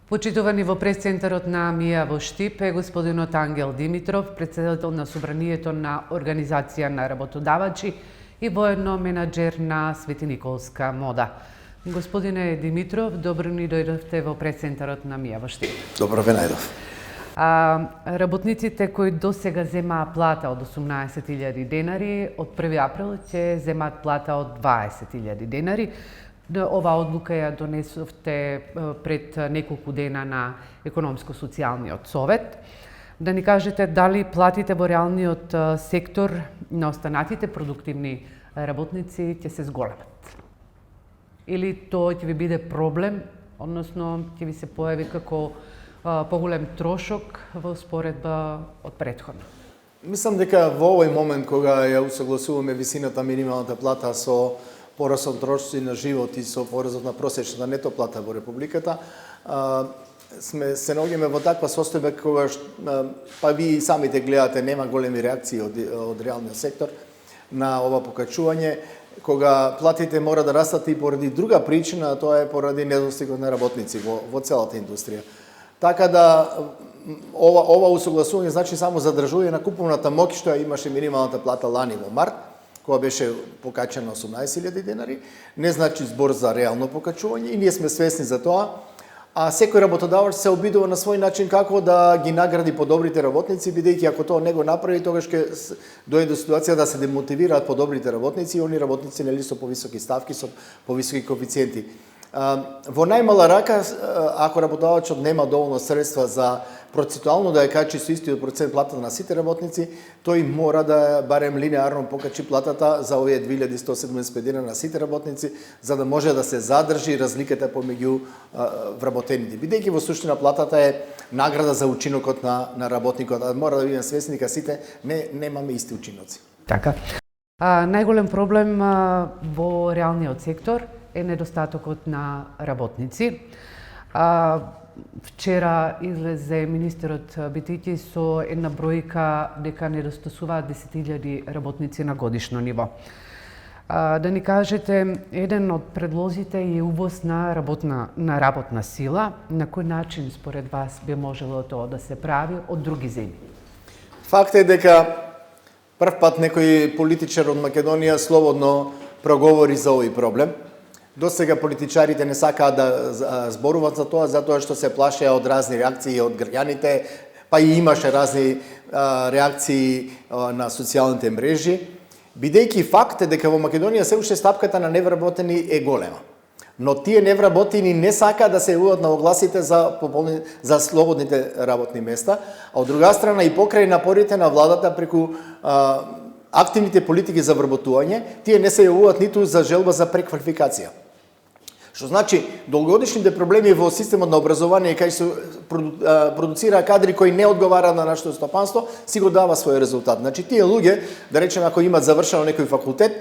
Почитувани во прес-центарот на МИА во Штип е господинот Ангел Димитров, председател на Собранието на Организација на работодавачи и воедно менаџер на Свети Николска мода. Господине Димитров, добро ни дојдовте во прес-центарот на МИА во Штип. Добро ве најдов. Работниците кои досега земаа плата од 18.000 денари, од 1 април ќе земаат плата од 20.000 денари. Оваа одлука ја донесовте пред неколку дена на Економско-социјалниот совет. Да ни кажете дали платите во реалниот сектор на останатите продуктивни работници ќе се зголемат? Или тоа ќе ви биде проблем, односно ќе ви се појави како поголем трошок во споредба од претходно? Мислам дека во овој момент кога ја усогласуваме висината минималната плата со порасот трошоци на живот и со порасот на просечната нето плата во Републиката, се наоѓаме во таква состојба кога па ви самите гледате нема големи реакции од реалниот сектор на ова покачување, кога платите мора да растат и поради друга причина, а тоа е поради недостигот на работници во целата индустрија. Така да ова усогласување значи само задржување на куповната моќ што ја имаше минималната плата лани во март, која беше покачена 18.000 денари, не значи збор за реално покачување и ние сме свесни за тоа, а секој работодавач се обидува на свој начин како да ги награди подобрите работници, бидејќи ако тоа не го направи, тогаш ќе дојде до ситуација да се демотивираат подобрите работници и они работници нели со повисоки ставки, со повисоки коефициенти. Во најмала рака, ако работодавачот нема доволно средства за процентуално да ја качи со истиот процент платата на сите работници, тој мора да барем линеарно покачи платата за овие 2170 дена на сите работници, за да може да се задржи разликата помеѓу вработените. Бидејќи во суштина платата е награда за учинокот на работникот, а мора да бидеме свесни дека сите немаме исти учиноци. Така. Најголем проблем во реалниот сектор е недостатокот на работници. Вчера излезе министерот Битики со една бројка дека недостасуваат 10.000 работници на годишно ниво. Да ни кажете, еден од предлозите е увоз на работна сила. На кој начин според вас би можело тоа да се прави од други земји? Факт е дека прв пат некој политичар од Македонија слободно проговори за овој проблем. Досега политичарите не сакаат да зборуваат за тоа, затоа што се плашеа од разни реакции од граѓаните, па и имаше разни реакции на социјалните мрежи, бидејќи факт е дека во Македонија се уште стапката на невработени е голема. Но тие невработени не сакаат да се јавуваат на огласите за слободните работни места, а од друга страна и покрај напорите на владата преку активните политики за вработување, тие не се јавуваат ниту за желба за преквалификација. Што значи, долгогодишните проблеми во системот на образование кај се продуцира кадри кои не одговараат на нашето стопанство, си го дава свој резултат. Значи, тие луѓе, да речеме, ако имат завршено некој факултет,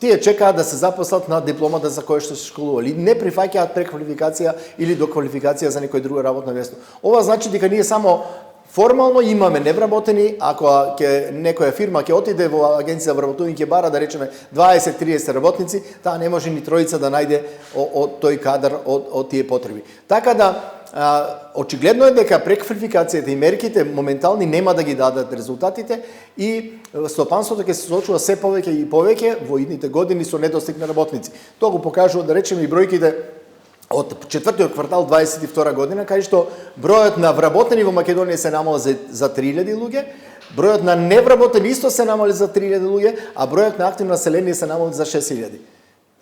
тие чекаат да се запослат на дипломата за која што се школували. Не прифаќаат преквалификација или доквалификација за некој друго работно место. Ова значи дека ние само формално имаме невработени, ако некоја фирма ќе отиде во агенција за вработување ќе бара да речеме 20-30 работници, таа не може ни тројца да најде од тој кадар од тие потреби. Така да очигледно е дека преквалификацијата и мерките моментални нема да ги дадат резултатите и стопанството ќе се соочува се повеќе и повеќе во идните години со недостиг на работници. Тоа го покажува да речеме и бројките од четвртиот квартал 22 година, кај што бројот на вработени во Македонија се намали за 3000 луѓе, бројот на невработени исто се намали за 3000 луѓе, а бројот на активно население се намали за 6000.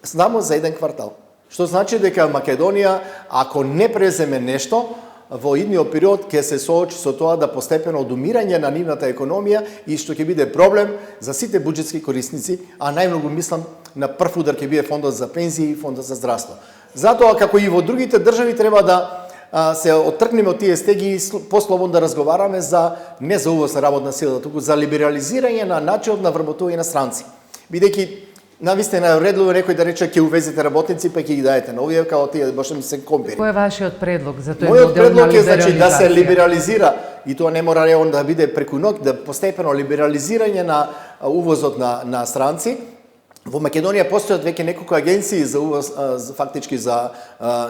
Само за еден квартал. Што значи дека Македонија, ако не преземе нешто, во идниот период ќе се соочи со тоа да постепено одумирање на нивната економија и што ќе биде проблем за сите буџетски корисници, а најмногу мислам на прв удар ќе биде фондот за пензии и фондот за здравство. Затоа, како и во другите држави, треба да се оттргнеме од тие стеги и послободно да разговараме не за увоз на работна сила, туку за либерализирање на начинот на вработување на странци. Бидејќи навистина редливо некој да рече ќе увезете работници па ќе ги даете на овие како тие баш ми се компери. Кој е вашиот предлог за тој модел на либерализација? Мојот предлог е значи да се либерализира и тоа не мора да биде преку ноќ, да постепено либерализирање на увозот на странци Во Македонија постојат веќе неколку агенции за фактички за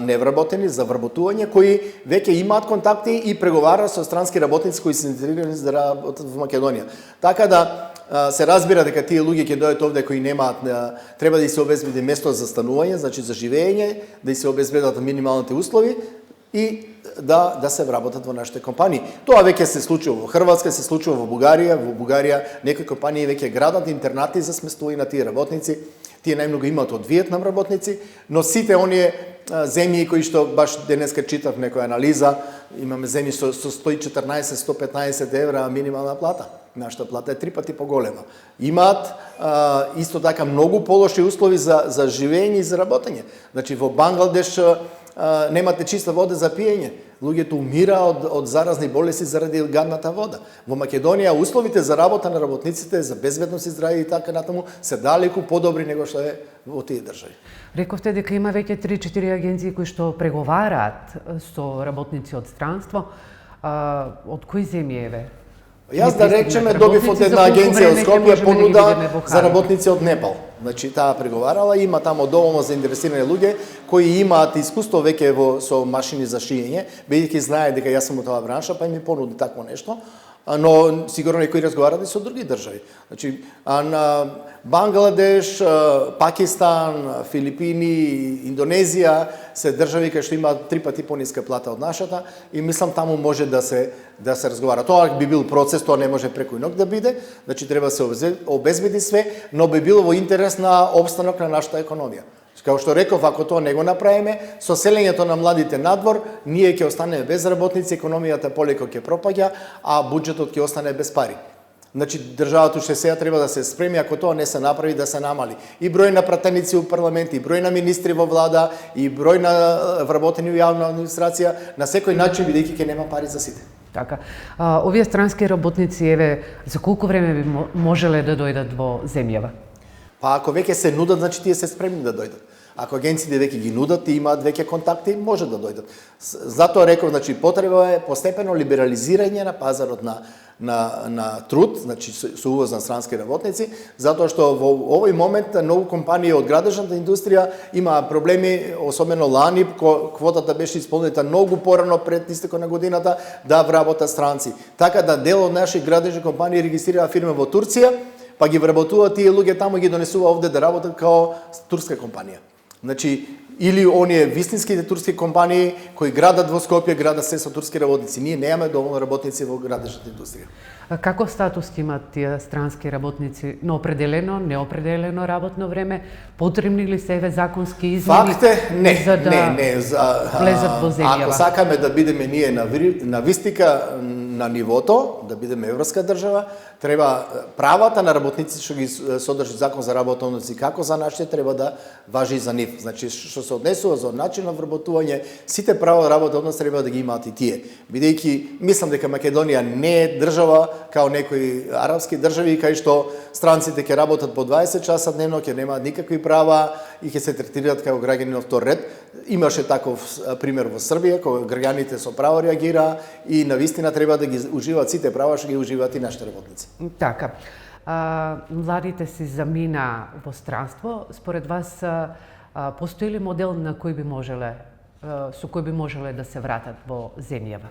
невработени, за вработување, кои веќе имаат контакти и преговараат со странски работници кои се заинтересирани да работат во Македонија. Така да се разбира дека тие луѓе ќе дојдат овде кои немаат, треба да се обезбеди место за станување, значи за живење, да се обезбедат минималните услови и да се вработат во нашите компании. Тоа веќе се случува во Хрватска, се случува во Бугарија. Во Бугарија некои компании веќе градат интернати за сместување на тие работници. Тие најмногу имаат од Виетнам работници, но сите оние земји кои што баш денеска читав некоја анализа, имаме земји со 114-115 евра минимална плата. Нашата плата е 3 пати поголема. Имаат исто така многу полоши услови за живење и за работење. Значи во Бангладеш немате чиста вода за пиење. Луѓето умираат од заразни болести заради гадната вода. Во Македонија условите за работа на работниците, за безбедност и здравје и така натаму се далеку подобри него што е во тие држави. Рековте дека има веќе 3-4 агенции кои што преговараат со работници од странство. Од кои земји еве? Јас да речеме добив од една агенција од Скопје понуда за работници од Непал. Значи таа преговарала, има тамо доволно заинтересирани луѓе кои имаат искуство веќе со машини за шиење, бидејќи знае дека јас сум од таа бранша, па ми понуди такво нешто. Но сигурно некои разговараат и со други држави. Значи, на Бангладеш, Пакистан, Филипини, Индонезија се држави кои што имаат 3 пати пониска плата од нашата и мислам таму може да се разговара. Тоа би бил процес, тоа не може преку ног да биде, значи треба да се обезбеди све, но би било во интерес на опстанок на нашата економија. Као што реков, ако тоа не го направиме, со селењето на младите надвор, ние ќе останеме без работници, економијата полеко ќе пропаѓа, а буџетот ќе остане без пари. Значи, државата уште сега треба да се спреми, ако тоа не се направи, да се намали. И број на пратеници у парламент, и број на министри во влада, и број на вработени во јавна администрација, на секој начин, бидејќи ќе нема пари за сите. Така. Овие странски работници, еве, за колку време би можеле да дојдат во земјава? Па ако веќе се нудат, значи тие се спремни да дојдат. Ако агенциите веќе ги нудат и имаат веќе контакти, може да дојдат. Затоа реков, значи потреба е постепено либерализирање на пазарот на труд, значи со увоз на странски работници, затоа што во овој момент многу компании од градежната индустрија има проблеми, особено лани, квотата беше исполнета многу порано пред истекот на годината да вработат странци. Така да дел од наши градежни компании регистрираа фирма во Турција, па ги вработуваат тие луѓе таму и ги донесува овде да работат као турска компанија. Значи, или оние вистинските турски компании кои градат во Скопје, градат се со турски работници. Ние немаме доволно работници во градежната индустрија. Каков статус имат тие странски работници? На определено, неопределено работно време? Потребни ли се еве законски измени? Факт е, не, за да влезат во земјава? Ако сакаме да бидеме ние на вистика на нивото, да бидеме европска држава, треба правата на работници што ги содржи закон за работни односи како за нашите треба да важи и за нив. Значи што се однесува за начин на вработување, сите права работни односи треба да ги имаат и тие. Бидејќи мислам дека Македонија не е држава као некои арапски држави кај што странците ќе работат по 20 часа дневно, ќе немаат никакви права и ќе се третираат како граѓани на втор ред. Имаше таков пример во Србија, кога граѓаните со право реагираа и навистина треба да ги уживаат сите права што ги уживаат и нашите работници. Така. Младите си замина во странство. Според вас постои ли модел на кој би можеле со кој би можеле да се вратат во земјава?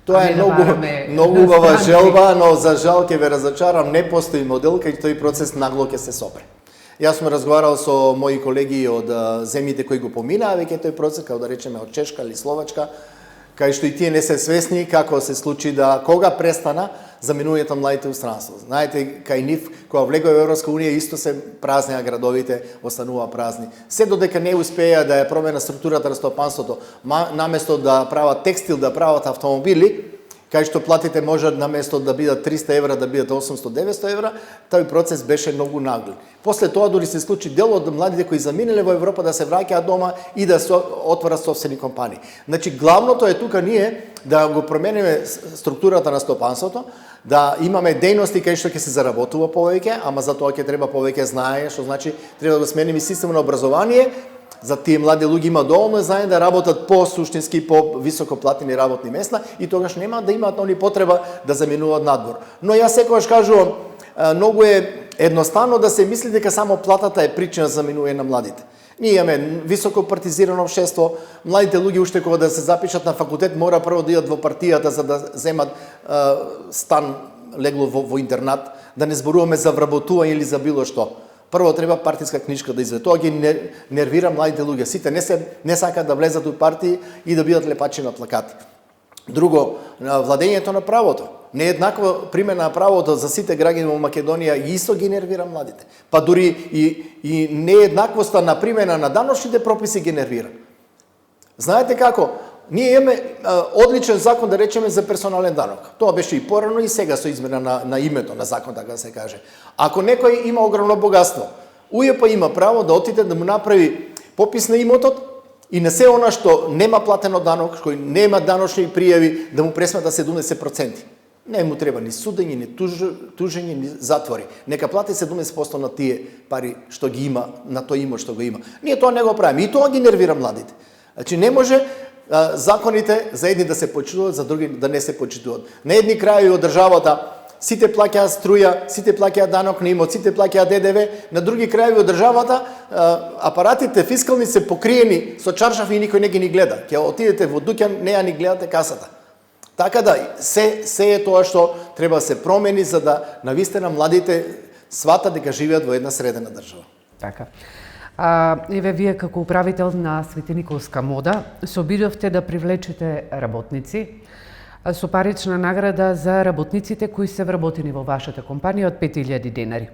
Тоа е многу убава желба, но за жал ќе ве разочарам, не постои модел кај тој процес нагло ќе се сопре. Јас сум разговарал со мои колеги од земјите кои го поминаа веќе тој процес, како да речеме од Чешка или Словачка, кај што и тие не се свесни како се случи да кога престана заминувањето младите у странство. Знаете, кај нив, кога влегоа во Европска унија, исто се празнеа градовите, останува празни. Се додека не успеа да ја промена структурата на стопанството, наместо да прават текстил, да прават автомобили, кај што платите можат наместо да бидат 300 евра, да бидат 800-900 евра, тој процес беше многу наглен. После тоа дори се случи дел од младите кои заминале во Европа да се враќаат дома и да отворат собствени компании. Значи, главното е тука ние да го промениме структурата на стопанството, да имаме дејности кај што ќе се заработува повеќе, ама за тоа ќе треба повеќе знае, што значи треба да го смениме системот на образование. За тие млади луѓе има доволно знаење да работат по суштински, по високо платени работни места и тогаш нема да имаат они потреба да заминуваат надвор. Но јас секогаш кажувам, многу е едноставно да се мисли дека само платата е причина за минување на младите. Ние имаме високо партизирано општество, младите луѓе уште кога да се запишат на факултет мора прво да идат во партијата за да земат стан легло во интернат, да не зборуваме за вработување или за било што. Прво треба партиска книжка да изведе. Тоа ги нервира младите луѓе. Сите не сакаат да влезат у партии и да бидат лепачи на плакати. Друго, владењето на правото. Нееднаква примена на правото за сите граѓани во Македонија исто ги нервира младите. Па дури и нееднаквоста на примена на даночните прописи ги нервира. Знаете како? Ние имаме одличен закон, да речеме, за персонален данок. Тоа беше и порано и сега со измена на името на закон, така да се каже. Ако некој има огромно богатство, УЈП има право да отиде да му направи попис на имотот и на се она што нема платено данок, кој нема даночни пријави, да му пресмета 70%. Не му треба ни судење, ни тужење, ни затвори. Нека плати 70% на тие пари што ги има, на тој имот што го има. Ние тоа не го правиме и тоа ги нервира младите. Значи не може законите за едни да се почитуваат, за други да не се почитуваат. На едни крајови од државата сите плаќаат струја, сите плаќаат данок на имот, сите плаќаат ДДВ, на други крајови од државата апаратите фискални се покриени со чаршаф и никој не ги ни гледа. Ќе отидете во дуќан, не ја ни гледате касата. Така да, се е тоа што треба да се промени за да навистина младите сватат дека живеат во една средена држава. Така. Еве, вие како управител на Светениковска мода се обидовте да привлечете работници со парична награда за работниците кои се вработени во вашата компанија од 5000 денари.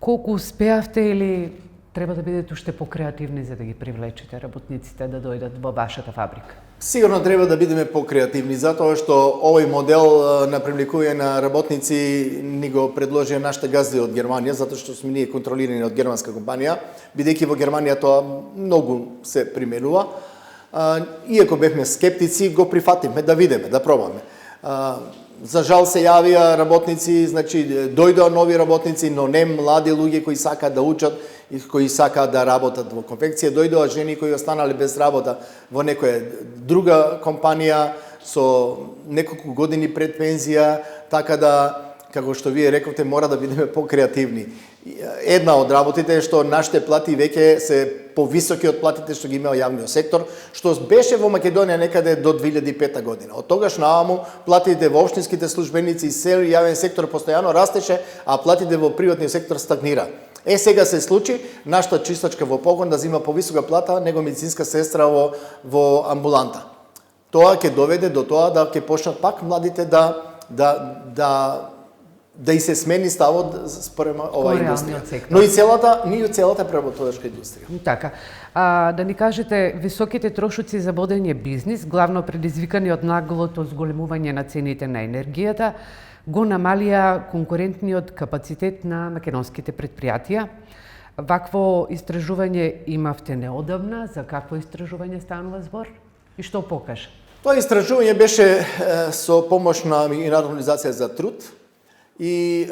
Колку успеавте или треба да бидете уште покреативни за да ги привлечете работниците да дојдат во вашата фабрика? Сигурно треба да бидеме покреативни, затоа што овој модел на привлекување на работници ни го предложија нашите газди од Германија, затоа што сме ние контролирани од германска компанија, бидејќи во Германија тоа многу се применува. Иако бевме скептици, го прифативме да видиме, да пробаме. За жал се јавија работници, значи дојдоа нови работници, но не млади луѓе кои сакаат да учат и кои сакаат да работат во конфекција. Дојдоа жени кои останале без работа во некоја друга компанија со неколку години пред пензија, така да, како што вие рековте, мора да бидеме покреативни. Една од работите е што нашите плати веќе се повисоки од платите што ги имал јавниот сектор, што беше во Македонија некаде до 2005 година. Од тогаш нааму платите во општинските службеници и сел јавен сектор постојано растеше, а платите во приватниот сектор стагнира. Сега се случи нашата чистачка во погон да зима повисока плата него медицинска сестра во амбуланта. Тоа ќе доведе до тоа да ќе почнат пак младите да и се смени ставот спрема оваа индустрија. Но и целата преработувачка индустрија. Така. Да ни кажете, високите трошоци за водење бизнис, главно предизвикани од наглото зголемување на цените на енергијата, го намалија конкурентниот капацитет на македонските предпријатија. Вакво истражување имавте неодамна, за какво истражување станува збор и што покажа? Тоа истражување беше со помош на Меѓународна организација за труд и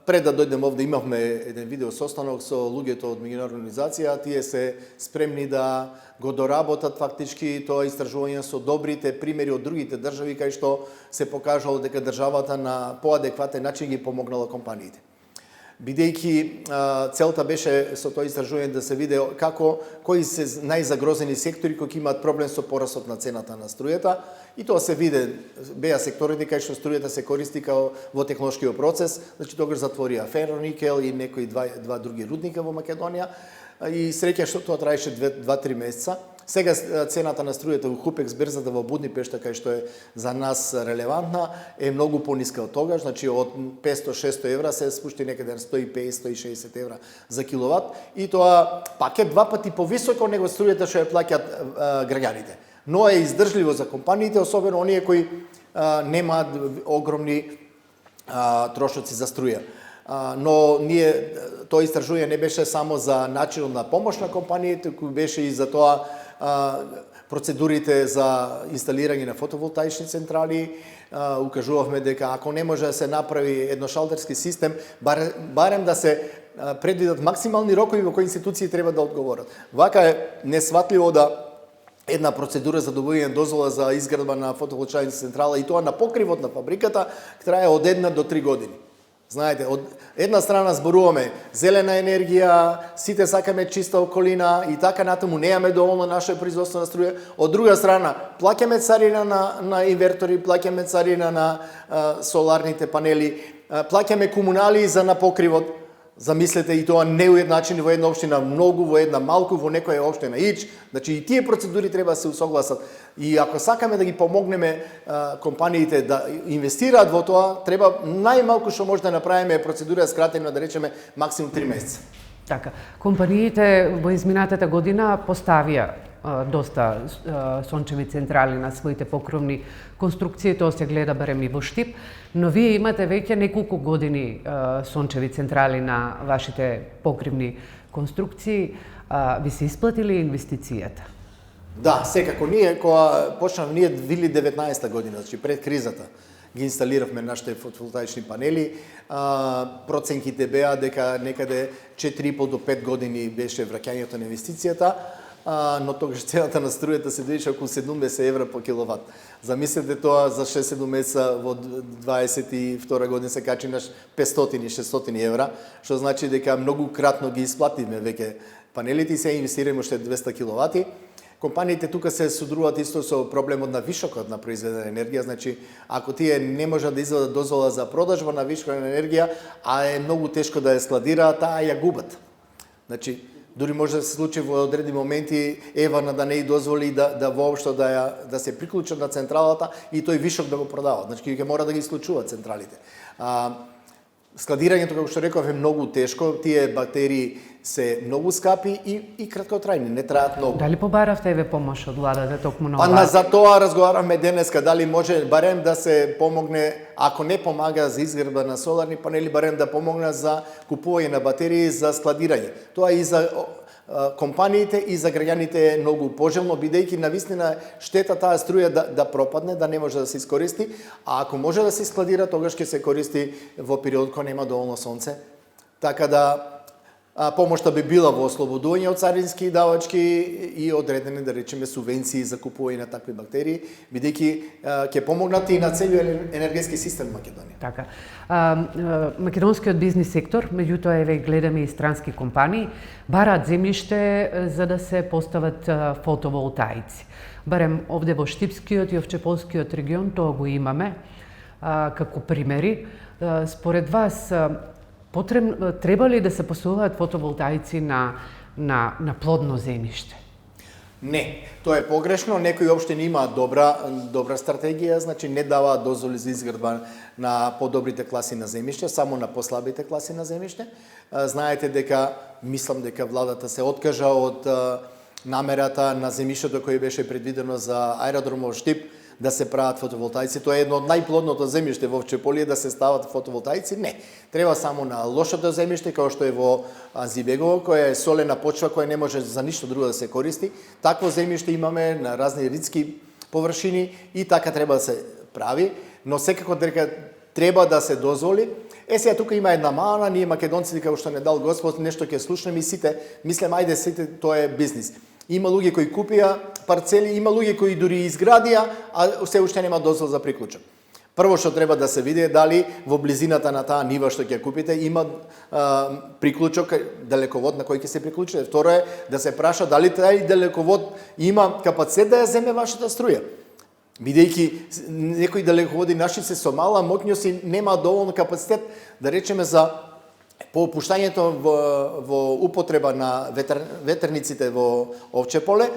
пред да дојдем овде имавме еден видео состанок со луѓето од Меѓународна организација, тие се спремни да го доработат фактички тоа истражување со добрите примери од другите држави кај што се покажало дека државата на поадекватен начин ги помогнала компаниите. Бидејќи целта беше со тоа истражување да се види кои се најзагрозени сектори кои имаат проблем со порасот на цената на струјата, и тоа се види, беа секторите кај што струјата се користи као во технолошкиот процес, значи тогаш затворија фероникел и некои два други рудника во Македонија, и среќа што тоа траеше 2-3 месеца. Сега цената на струјата во Хупекс берзата во Будипешта, кај што е за нас релевантна, е многу пониска од тогаш, значи од 500-600 евра се спушти некаде на 150-160 евра за киловат, и тоа пак е 2 пати повисоко него струјата што ја плаќаат граѓаните. Но е издржливо за компаниите, особено оние кои немаат огромни трошоци за струја. Но тоа истражување не беше само за начинот на помош на компаниите, кој беше и за тоа процедурите за инсталирање на фотоволтаични централи. Укажувавме дека ако не може да се направи едношалтерски систем, барем да се предвидат максимални рокови во кои институции треба да одговорат. Вака е несватливо да една процедура за добивање дозвола за изградба на фотоволтаична централа и тоа на покривот на фабриката трае од 1 до 3 години. Знаете, од една страна зборуваме зелена енергија, сите сакаме чиста околина и така натаму немаме доволно наше производство на струја. Од друга страна, плаќаме царина на инвертори, плаќаме царина на соларните панели, плаќаме комуналии за напокривот. Замислете, и тоа неуедначени во една општина многу, во една малку, во некоја општина ич. Значи и тие процедури треба да се усогласат. И ако сакаме да ги помогнеме компаниите да инвестираат во тоа, треба најмалку што може да направиме процедура скратена, да речеме максимум 3 месеца. Така, компаниите во изминатата година поставија доста сончеви централи на своите покровни конструкции, тоа се гледа барем и во Штип, но вие имате веќе неколку години сончеви централи на вашите покривни конструкции. Ви се исплатили инвестицијата? Да, секако ние кога почнавме 2019 година, значи пред кризата, ги инсталиравме нашите фотоволтаични панели. Проценките беа дека некаде 4,5 до 5 години беше враќањето на инвестицијата, но тогаш цената на струјата се движеше околу 70 евра по киловат. Замислете тоа за 6-7 месеца во 22 година се качи на 500-600 евра, што значи дека многу кратно ги исплативме веќе панелите и се инвестираме уште 200 киловати. Компаниите тука се судруваат исто со проблемот на вишокот на произведена енергија, значи ако тие не можат да извадат дозвола за продажба на вишокот на енергија, а е многу тешко да ја складираат, таа ја губат. Значи дури може да се случи во одредени моменти Евана да не и дозволи да воопшто да се приклучат на централата и тој вишок да го продават. Значи ќе мора да ги исклучуваат централите. Складирањето, како што реков, е многу тешко. Тие батерии се многу скапи и краткотрајни, не траат многу. Дали побаравте еве помош од владата токму на ова? За тоа разговаравме денеска, дали може барем да се помогне, ако не помага за изградба на соларни панели, барем да помогне за купување на батерии за складирање. Тоа и за компаниите и за граѓаните е многу пожелно, бидејќи навистина штета таа струја да пропадне, да не може да се искористи, а ако може да се складира, тогаш ќе се користи во период кога нема доволно сонце. Така да помошта би била во ослободување од царински давачки и одредени, да речеме, субвенции за купување на такви бактерии, бидејќи ќе помогнат и на целиот енергетски систем Македонија. Така. Македонскиот бизнис сектор, меѓутоа еве гледаме и странски компании, бараат земјиште за да се постават фотоволтаици. Барем овде во Штипскиот и Овчеполскиот регион тоа го имаме како примери. Според вас треба ли да се поставуваат фотоволтаици на плодно земјиште? Не, тоа е погрешно. Некои општини имаат добра стратегија, значи не даваат дозволи за изградба на подобрите класи на земјиште, само на послабите класи на земјиште. Знаете дека, мислам дека владата се откажа од намерата на земјиштето кој беше предвидено за аеродромот Штип да се прават фотоволтаици. Тоа е едно од најплодното земјиште во Овчеполие, да се стават фотоволтаици. Не, треба само на лошото земјиште, како што е во Анзибегово, која е солена почва, која не може за ништо друго да се користи. Такво земјиште имаме на разни ридски површини и така треба да се прави, но секако дека треба да се дозволи. Сега тука има една мана, ние македонците, како што не дал Господ, нешто ќе слушнеме и сите, мислам, ајде сите, тоа е бизнис. Има луѓе кои купија парцели, има луѓе кои дури изградија, а се уште нема дозвол за приклучок. Прво што треба да се види дали во близината на таа нива што ќе купите има приклучок, далековод на кој ќе се приклучите. Второ е да се праша дали тај далековод има капацитет да ја земе вашата струја. Бидејќи некои далеководи наши се со мала моќност нема доволно капацитет, да речеме за по опуштањето во употреба на ветерниците во Овчеполе,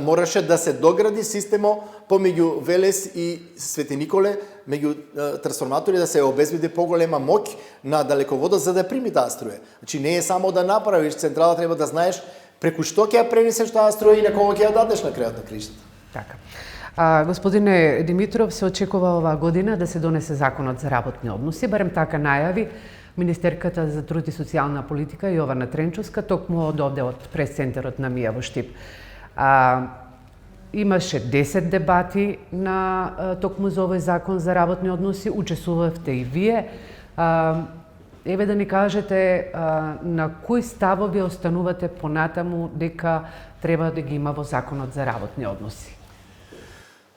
мораше да се догради системо помеѓу Велес и Свети Николе, меѓу трансформатори, да се обезбеди поголема моќ на далеководот за да прими таа струја. Значи не е само да направиш централа, треба да знаеш преку што ќе ја пренесеш таа струја и на кого ќе ја дадеш на крајот на краиштата. Така. Господине Димитров, се очекува оваа година да се донесе законот за работни односи, барем така најави Министерката за труд и социјална политика Јована Тренчовска, токму од овде од прес-центарот на МИА во Штип. Имаше 10 дебати на токму за овој закон за работни односи, учествувавте и вие. Еве да ни кажете на кои ставови останувате понатаму дека треба да ги има во законот за работни односи?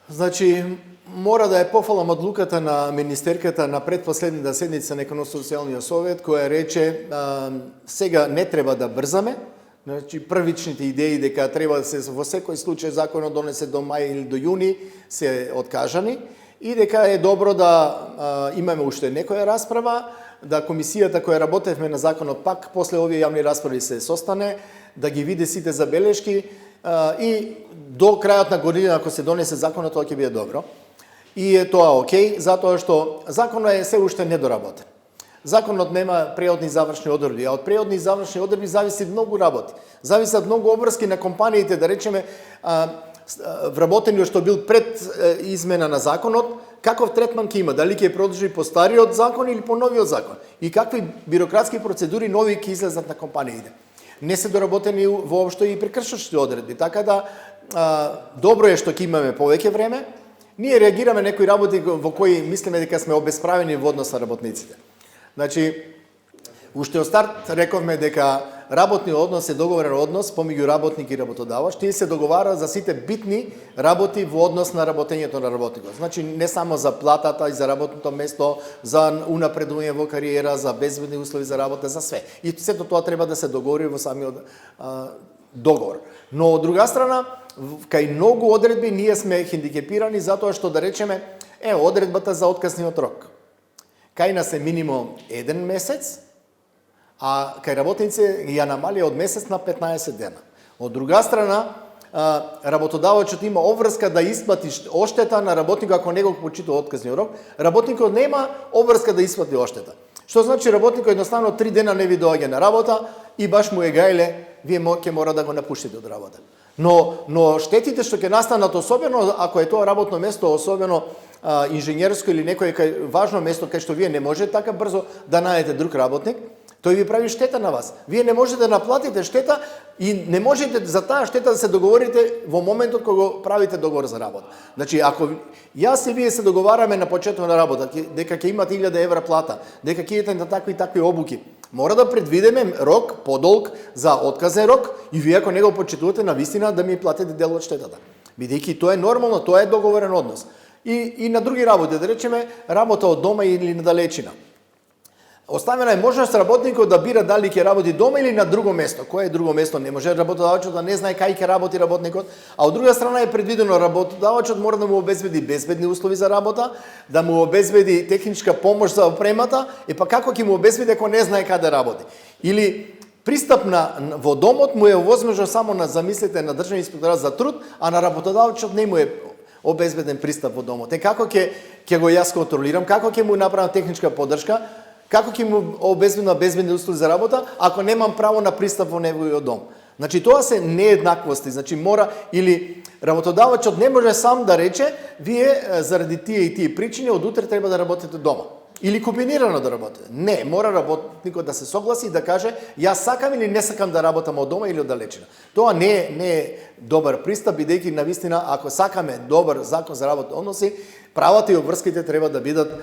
Значи, мора да ја пофалам одлуката на министерката на предпоследната седница на Економско-социјалниот совет, која рече сега не треба да брзаме, значи првичните идеи дека треба да се во секој случај законот донесе до мај или до јуни се откажани и дека е добро да имаме уште некоја расправа, да комисијата која работевме на законот пак после овие јавни расправи се состане, да ги види сите забелешки и до крајот на година ако се донесе законот тоа ќе биде добро. И е тоа окей, затоа што законот е се уште недоработен. Законот нема преодни и завршни одредби, а од преодни и завршни одредби зависи многу работи. Зависат многу обврски на компаниите, да речеме, вработениот што бил пред измена на законот, каков третман ќе има, дали ќе продолжи по стариот закон или по новиот закон и какви бирократски процедури нови ќе излезат на компаниите. Не се доработени воопшто и прекршачни одредби, така да добро е што ќе имаме повеќе време. Ние реагираме некои работи во кои мислиме дека сме обесправени во однос на работниците. Значи, уште од старт рековме дека работниот однос е договорен однос помеѓу работник и работодавач, тие се договара за сите битни работи во однос на работењето на работникот. Значи, не само за платата и за работното место, за унапредување во кариера, за безбедни услови за работа, за све. И сето тоа треба да се договори во самиот договор. Но од друга страна, кај многу одредби ние сме хендикепирани затоа што да речеме, одредбата за отказниот рок. Кај нас е минимум 1 месец, а кај работници ја намали од месец на 15 дена. Од друга страна, работодавачот има обврска да исплати оштета на работникот ако не го почитува отказниот рок. Работникот нема обврска да исплати оштета. Што значи работникот едноставно 3 дена не ви доаѓа на работа и баш му е гајле, вие ќе мора да го напуштите од работа. Но штетите што ќе настанат, особено ако е тоа работно место, особено инженерско или некој важно место кај што вие не можете така брзо да најдете друг работник, тој ви прави штета на вас. Вие не можете да наплатите штета и не можете за таа штета да се договорите во моментот кога го правите договор за работа. Значи, ако јас и вие се договараме на почеток на работа дека ќе имате 1000 евра плата, дека ќе идете на такви и такви обуки, мора да предвидиме рок подолг за отказен рок и вие ако не го почитувате навистина да ми платите дел од штетата. Бидејќи тоа е нормално, тоа е договорен однос. И на други работи, да речеме работа од дома или на далечина. Оставена е можност работникот да бира дали ќе работи дома или на друго место. Кое е друго место? Не може работодавачот да не знае кај ќе работи работникот, а од друга страна е предвидено работодавачот мора да му обезбеди безбедни услови за работа, да му обезбеди техничка помош за опремата, и па како ќе му обезбеди ако не знае каде работи. Или пристап во домот му е овозможно само на, замислете, на државен инспекторат за труд, а на работодавачот не му е обезбеден пристап во домот. Како ќе го јас контролирам, како ќе му направам техничка поддршка, како ќе му обезбедам безбедни услови за работа, ако немам право на пристап во неговиот дом. Значи тоа се нееднаквости, значи мора или работодавачот не може сам да рече вие заради тие и тие причини од утре треба да работите дома или комбинирано да работите. Не, мора работникот да се согласи и да каже јас сакам или не сакам да работам од дома или од далечина. Тоа не е добар пристап, бидејќи навистина ако сакаме добар закон за работни односи, правата и обврските треба да бидат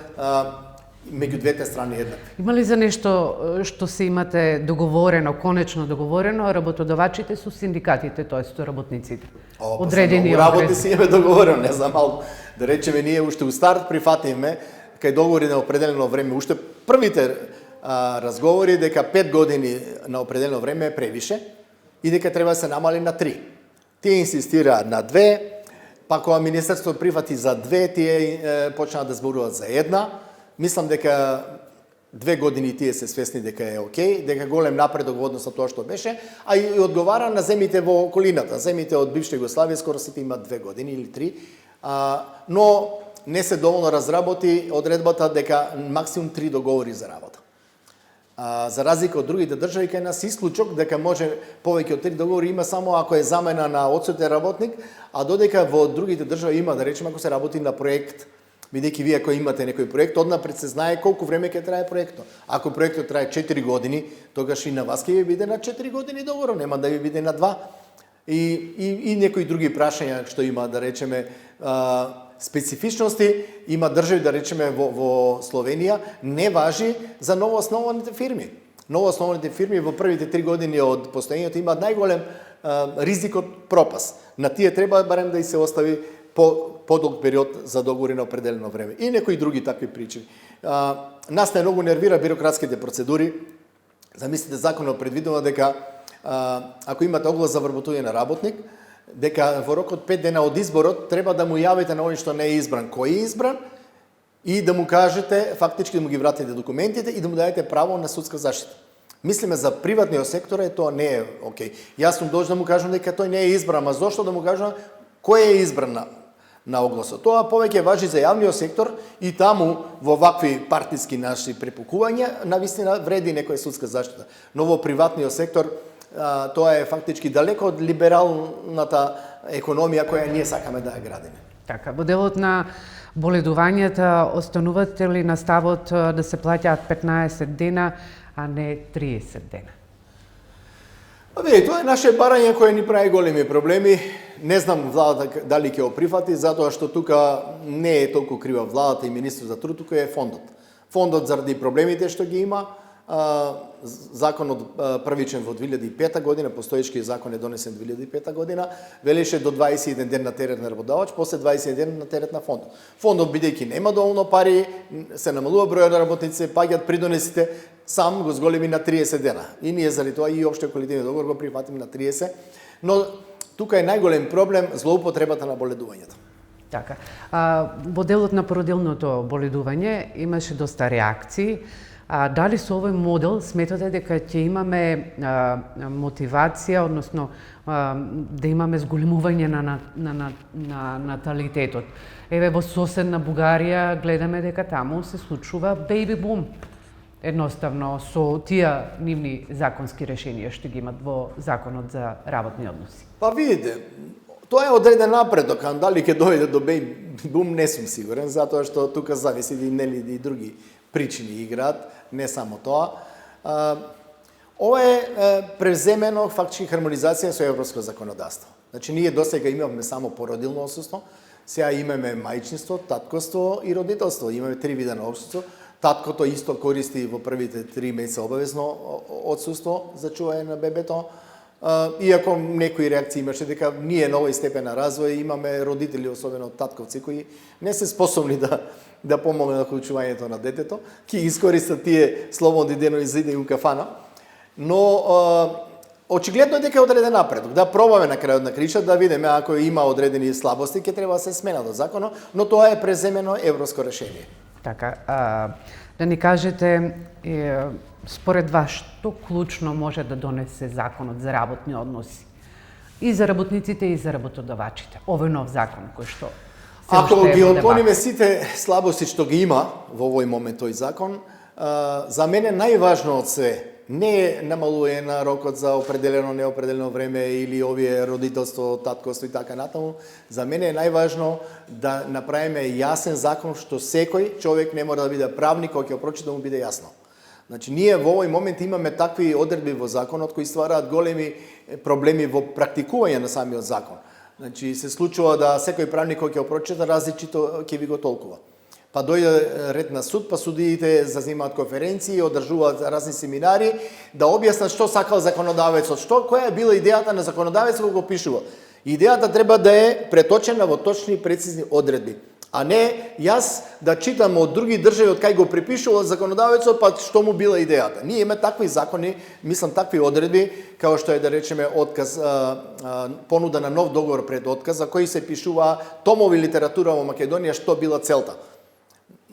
меѓу двете страни еднакви. Има ли за нешто што се имате договорено, конечно договорено, работодавачите со синдикатите, тоа со работниците? Одредени работи си имаме договорено, не знам, да речеме ние уште у старт прифатиме кај договори на определено време, уште првите разговори дека 5 години на определено време е превише и дека треба да се намали на 3. Тие инсистираат на 2, па кога министерството прифати за 2, тие почнаа да зборуваат за 1. Мислам дека 2 години тие се свесни дека е окей, дека голем напредок во однос на тоа што беше, а и одговара на земите во околината. Земите од бивша Југославија скоро сите имаат 2 години или 3, но не се доволно разработи одредбата дека максимум 3 договори за работа. За разлика од другите држави, кај нас исклучок дека може повеќе од 3 договори има само ако е замена на одсутен работник, а додека во другите држави има, да речеме, ако се работи на проект, бидејќи вие ако имате некој проект, однапред се знае колку време ќе трае проектот. Ако проектот трае 4 години, тогаш и на вас ќе ви биде на 4 години договор, нема да ви биде на 2. И некои други прашања што има, да речеме, специфичности, има држави, да речеме, во Словенија, не важи за новооснованите фирми. Новооснованите фирми во првите 3 години од постоењето имаат најголем ризик од пропас. На тие треба барем да и се остави подолг период за договори на определено време. И некои други такви причини. Нас не многу нервира бирократските процедури. Замислите, законот предвидува дека ако имате оглас за вработување на работник, дека во рок од 5 дена од изборот треба да му јавите на оној што не е избран, кој е избран, и да му кажете, фактички да му ги вратите документите и да му дадете право на судска заштита. Мислиме за приватниот сектор, тоа не е окей. Јас сум должен да му кажам дека тој не е избран, а зошто да му кажам кој е избран на огласот. Тоа повеќе важи за јавниот сектор и таму во вакви партиски наши препукувања навистина вреди некоја судска заштита. Но во приватниот сектор тоа е фактички далеко од либералната економија која ние сакаме да ја градиме. Така, во делот на боледувањата останувате ли на ставот да се плаќаат 15 дена, а не 30 дена? Тоа е наше барање кое ни прави големи проблеми. Не знам владата дали ќе го прифати, затоа што тука не е толку крива владата и министрот за труд, тука е фондот. Фондот заради проблемите што ги има, законот првичен во 2005 година, постоечкиот закон е донесен 2005 година, велеше до 21 ден на терет на работодавач, после 21 ден на терет на фондот. Фондот, бидејќи нема доволно пари, се намалува бројот на работници, паѓаат придонесите, сам го зголеми на 30 дена. И ние заради тоа и опште колективен договор го прифатиме на 30, но тука е најголем проблем злоупотребата на боледувањето. Така. Во делот на породилното боледување имаше доста реакции. Дали со овој модел сметате дека ќе имаме мотивација, односно да имаме зголемување на наталитетот? Еве во соседна Бугарија гледаме дека таму се случува бејби бум. Едноставно со тие нивни законски решенија што ги имат во законот за работни односи. Па видите, тоа е одреден напредок, а дали ќе дојде до бејби бум не сум сигурен, затоа што тука зависи и други причини играат, не само тоа. Ова е преземено фактички хармонизација со европско законодавство. Значи, ние досега имавме само породилно отсуство, сега имаме мајчинство, татковство и родителство. Имаме 3 вида на отсуство. Таткото исто користи во првите 3 месеца обавезно отсуство за чување на бебето. Иако некои реакции имаше дека ние на овој степен на развој имаме родители, особено татковци, кои не се способни да помогнат на учувањето на детето, ќе искористат тие слободни денови за иде у кафана. Но очигледно е дека е одреден напредок. Да пробаме на крајот на кришата, да видиме ако има одредени слабости, ќе треба да се сменат од законот, но тоа е преземено европско решение. Така, да ни кажете, според вас, што клучно може да донесе законот за работни односи? И за работниците, и за работодавачите. Овој нов закон кој што ако ги отклониме сите слабости што ги има во овој момент тој закон, за мене најважно од се не е намалување на рокот за определено неопределено време или овие родителство, татковство и така натаму. За мене е најважно да направиме јасен закон што секој човек не мора да биде правник, кој ќе прочита да му биде јасно. Значи, ние во овој момент имаме такви одредби во законот кои ствараат големи проблеми во практикување на самиот закон. Значи, се случува да секој правник кој ќе прочита различито ќе ви го толкува. Па дојде ред на суд, па судиите зазнимаат конференции, одржуваат разни семинари да објаснат што сакал законодавецот, која е била идејата на законодавецот кога го пишува. Идејата треба да е преточена во точни и прецизни одредби, а не јас да читам од други држави од кај го препишува законодавецот, па што му била идејата. Ние имаме такви закони, мислам такви одредби, како што е да речеме отказ, понуда на нов договор пред отказ, за кој се пишува томови литература во Македонија што била целта.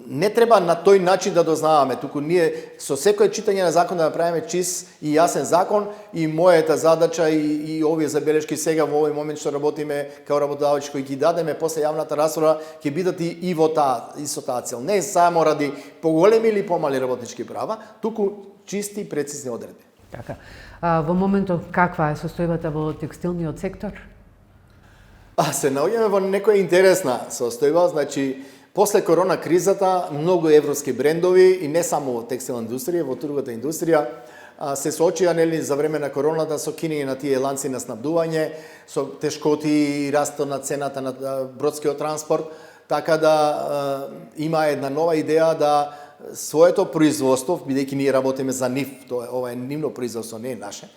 Не треба на тој начин да дознаваме, туку ние со секое читање на закон да направиме чист и јасен закон и мојата задача и овие забелешки сега во овој момент што работиме као работодавач кои ги дадеме после јавната расправа ќе бидат и во со таа цел. Не само ради поголеми или помали работнички права, туку чисти и прецизни одредби. Така. Во моментот каква е состојбата во текстилниот сектор? Се наоѓаме во некоја интересна состојба, значи после корона кризата, многу европски брендови и не само во текстилна индустрија, во другата индустрија, се соочија за време на короната со кинење на тие ланци на снабдување, со тешкоти и растот на цената на бродскиот транспорт, така да има една нова идеја да своето производство, бидејќи ние работиме за нив, ова е нивно производство, не е наше,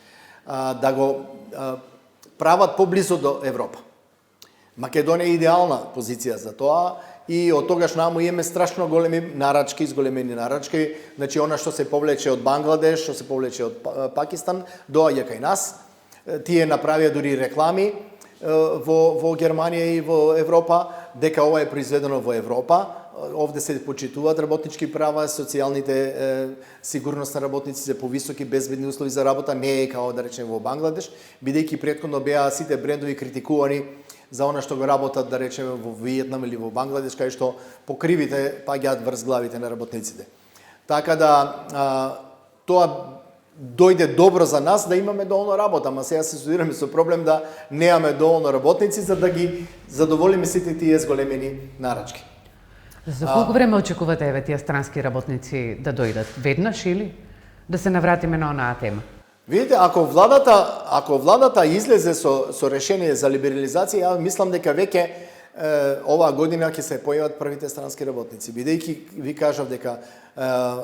да го прават поблизо до Европа. Македонија е идеална позиција за тоа и од тогаш наму имаме страшно големи нарачки, изголемени нарачки, значи она што се повлече од Бангладеш, што се повлече од Пакистан, доаѓа кај нас. Тие направија дури реклами во Германија и во Европа, дека ова е произведено во Европа. Овде се почитуваат работнички права, социјалните сигурност на работници се повисоки, безбедни услови за работа, не е као да речем во Бангладеш, бидејќи претходно беа сите брендови критикувани за она што го работат, да речеме, во Виетнам или во Бангладеш, кај што покривите паѓаат врз главите на работниците. Така да тоа дојде добро за нас да имаме доволно работа, ама сега се судираме со проблем да немаме доволно работници за да ги задоволиме сите тие зголемени нарачки. За колку време очекувате еве тие странски работници да дојдат? Веднаш или да се навратиме на онаа тема? Видите, ако владата излезе со решение за либерализација, ја мислам дека веќе оваа година ќе се појават првите странски работници, бидејќи ви кажав дека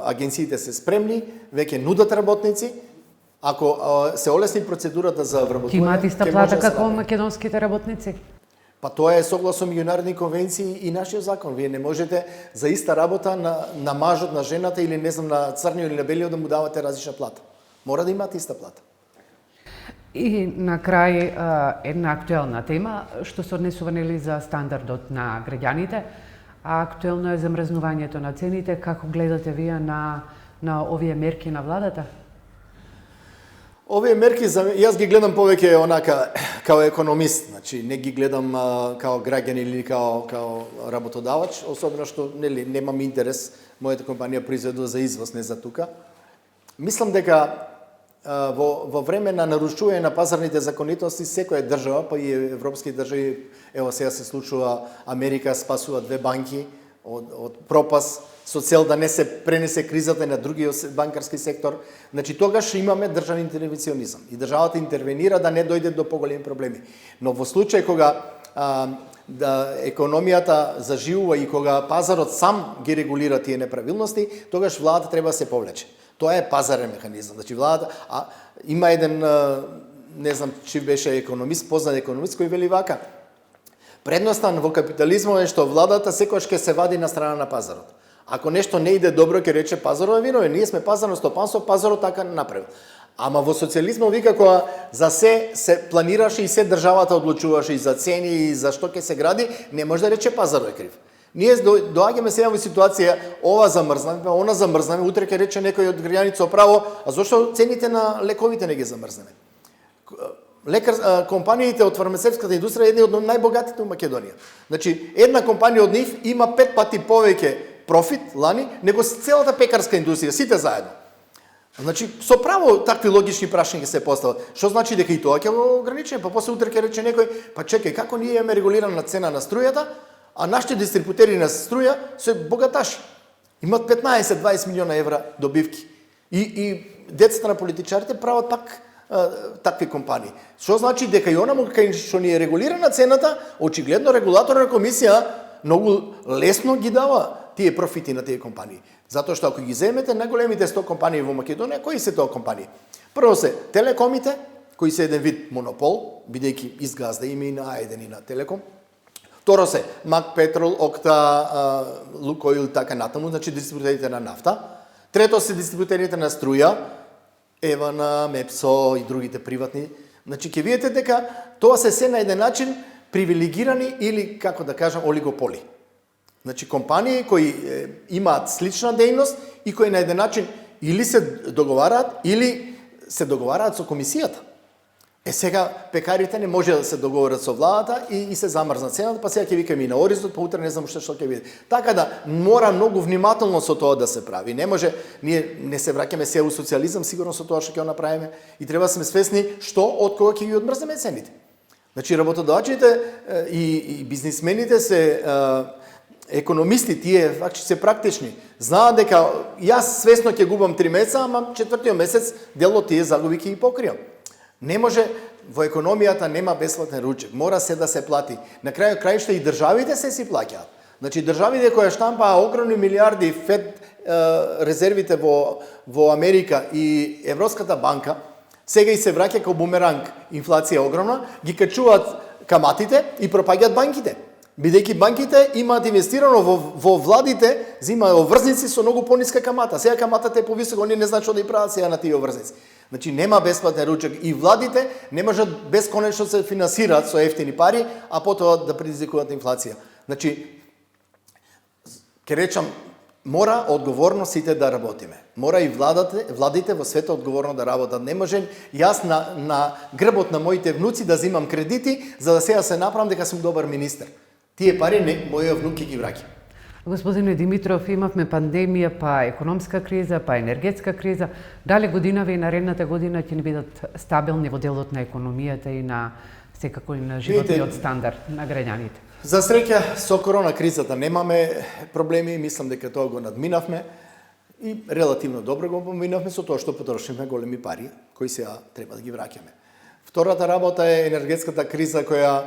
агенциите се спремни, веќе нудат работници. Ако се олесни процедурата за вработување, Ќе имаат иста плата како македонските работници? Па тоа е согласно меѓународни конвенции и нашиот закон. Вие не можете за иста работа на мажот, на жената или не знам на црниот или на белиот да му давате различна плата. Мора да имате иста плата. И на крај една актуелна тема што се однесува нели за стандардот на граѓаните, а актуелно е замрзнувањето на цените. Како гледате вие на овие мерки на владата? Овие мерки јас ги гледам повеќе онака као економист, значи не ги гледам као граѓанин или као работодавач, особено што нели немам интерес, мојата компанија произведува за извоз, не за тука. Мислам дека во време на нарушување на пазарните законитости секоја држава, па и европски држави, ево сега се случува, Америка спасува 2 банки од пропас со цел да не се пренесе кризата на другиот банкарски сектор. Значи тогаш имаме државен интервенционизам и државата интервенира да не дојде до поголеми проблеми. Но во случај кога да економијата заживува и кога пазарот сам ги регулира тие неправилности, тогаш владата треба да се повлече. Тоа е пазарен механизам. Значи владата има еден не знам чи беше економист, познат економист кој вели вака: предноста во капитализмот е што владата секогаш ќе се вади на страна на пазарот. Ако нешто не иде добро, ќе рече пазарот е виновен. Ние сме пазарно стопанство, пазарот така направил. Ама во социјализмот вика кога за се планираше и се државата одлучуваше и за цени и за што ќе се гради, не може да рече пазарот е крив. Ние доаѓаме сега во ситуација ова замрзнаме, она замрзнаме, утре ќе рече некој од граѓаните оправо, а зошто цените на лековите не ги замрзнеме? Компаниите од фармацевската индустрија е едни од најбогатите во Македонија. Значи, една компанија од нив има 5 пати повеќе профит лани него целата пекарска индустрија, сите заедно. Значи, со право такви логични прашања се постават. Што значи дека и тоа ќе го ограничиме? Па после утре ќе рече некој, па чекај, како ние имаме регулирана цена на струјата, а нашите дистрибутери на струја се богаташи. Имат 15-20 милиона евра добивки. И децата на политичарите прават пак такви компании. Што значи дека и онаму кај што ни е регулирана цената, очигледно регулаторна комисија многу лесно ги дава тие профити на тие компании. Затоа што ако ги земете најголемите 100 компании во Македонија, кои се тоа компании? Прво се телекомите, кои се еден вид монопол, бидејќи изгазда име и на А1 и на Телеком. Второ се Мак Петрол, Окта, Лукойл и така натаму, значи дистрибутерите на нафта. Трето се дистрибутерите на струја, Евана, Мепсо и другите приватни. Значи ќе видите дека тоа се на еден начин привилегирани или, како да кажам, олигополи. Значи компании кои имаат слична дејност и кои на еден начин или се договараат со комисијата. Сега пекарите не може да се договорат со владата и се замрзна цената, па сега ќе викаме и на оризот, па утре не знам што ќе биде. Така да мора многу внимателно со тоа да се прави. Не може, ние не се враќаме сега у социјализам, сигурно со тоа што ќе го направиме и треба да сме свесни што од кога ќе ги одмрзнеме цените. Значи работодавачите и бизнисмените се економисти, тие факти се практични. Знаат дека јас свесно ќе губам 3 месеца, ама 4-тиот месец дел од тие загуби ќе ги покријам. Не може, во економијата нема бесплатен ручек, мора се да се плати. На крајот краишта и државите се си плаќаат. Значи државите кои штампаа огромни милиарди Фед резервите во Америка и Европската банка Сега и се враќа како бумеранг. Инфлација огромна, ги качуваат каматите и пропаѓаат банките. Бидејќи банките имаат инвестирано во владите, земаат обврзници со многу пониска камата. Сега каматата е повисока, они не знаат што да и прават сега на тие обврзници. Значи нема бесплатен ручек и владите не можат бесконечно се финансираат со ефтини пари, а потоа да предизвикуваат инфлација. Значи ќе речам, мора одговорно сите да работиме. Мора и владите во света одговорно да работат. Не можем јас на грбот на моите внуци да земам кредити за да сега се направам дека сум добар министер. Тие пари мојот внук ќе ги враќа. Господине Димитров, имавме пандемија, па економска криза, па енергетска криза. Дали годинава и наредната година ќе ни бидат стабилни во делот на економијата и на секако и на животниот стандард на граѓаните? За среќа со корона кризата немаме проблеми, мислам дека тоа го надминавме и релативно добро го поминавме со тоа што потрошивме големи пари кои сега треба да ги враќаме. Втората работа е енергетската криза која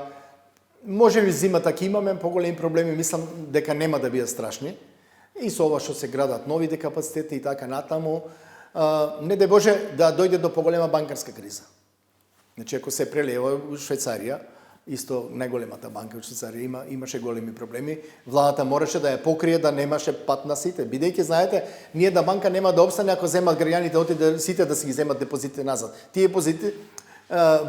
може би зимата ќе имаме поголеми проблеми, мислам дека нема да бидат страшни. И со ова што се градат новите капацитети и така натаму, не де Боже да дојде до поголема банкарска криза. Значи ако се прелева во Швајцарија, исто најголемата банка во Швајцарија имаше големи проблеми, владата мораше да ја покрие да немаше пат на сите. Бидејќи знаете, ние да банка нема да опстане ако земат граѓаните отиде сите да си ги земат депозитите назад. Тие депозити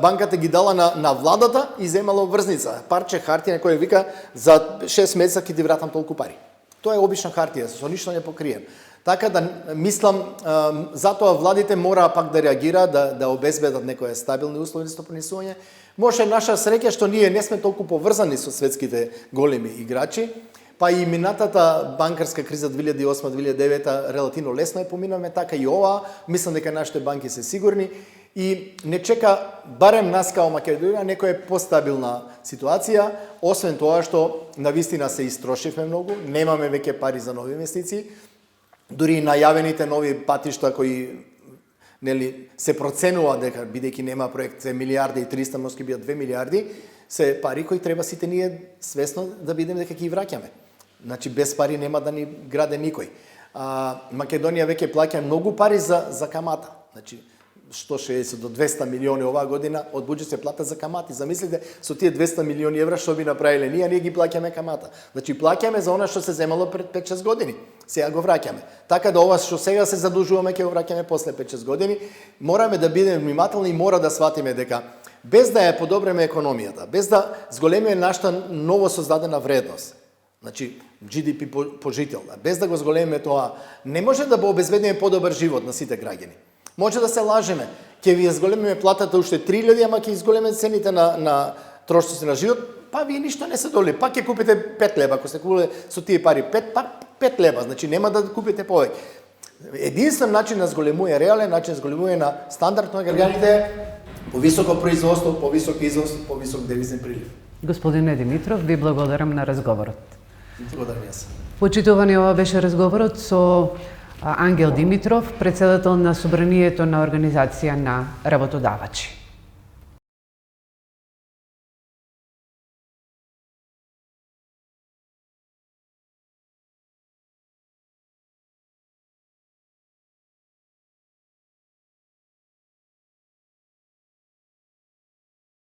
банката ги дала на владата и земала обврзница, парче хартија кој вика за 6 месеца ќе ти вратам толку пари. Тоа е обична хартија, со ништо не покриен. Така да мислам, затоа владите мора пак да реагираат, да обезбедат некои стабилни услови за стопанисување. Може наша среќа што ние не сме толку поврзани со светските големи играчи, па и минатата банкарска криза 2008-2009 релативно лесно ја поминаме, така и ова, мислам дека нашите банки се сигурни и не чека барем нас као Македонија некоја постабилна ситуација, освен тоа што навистина се истрошивме многу, немаме веќе пари за нови инвестиции, дури и најавените нови патишта кои се проценува дека бидејќи нема проект 2 милиарди и 300 може би 2 милиарди, се пари кои треба сите ние свесно да бидеме дека ќе ги враќаме. Значи без пари нема да ни граде никој. Македонија веќе плаќа многу пари за камата. Значи 160 до 200 милиони оваа година од буџет се плата за камати. Замислите со тие 200 милиони евра што би направиле ние ги плаќаме камата. Значи плаќаме за она што се земало пред 5-6 години. Сега го враќаме. Така да ова што сега се задужуваме ќе го враќаме после 5-6 години. Мораме да бидеме внимателни и мора да сватиме дека без да ја подобреме економијата, без да зголемиме нашата ново создадена вредност, значи GDP по жител, без да го зголемиме тоа, не може да обезбедиме подобар живот на сите граѓани. Може да се лажеме. Ќе ви зголемиме платата уште 3000, ама ќе изголемиме цените на трошоци на живот, па вие ништо не се доли. Пак ќе купите 5 лева, ако се купувате со тие пари 5 лева, значи нема да купите повеќе. Единствен начин на зголемување, реален начин на зголемување на стандард на граѓаните, повисоко производство, повисок износ, повисок девизен прилив. Господине Димитров, ви благодарам на разговорот. Благодарам јас. Почитувани, ова беше разговорот со Ангел Димитров, председател на Собранието на Организација на работодавачи.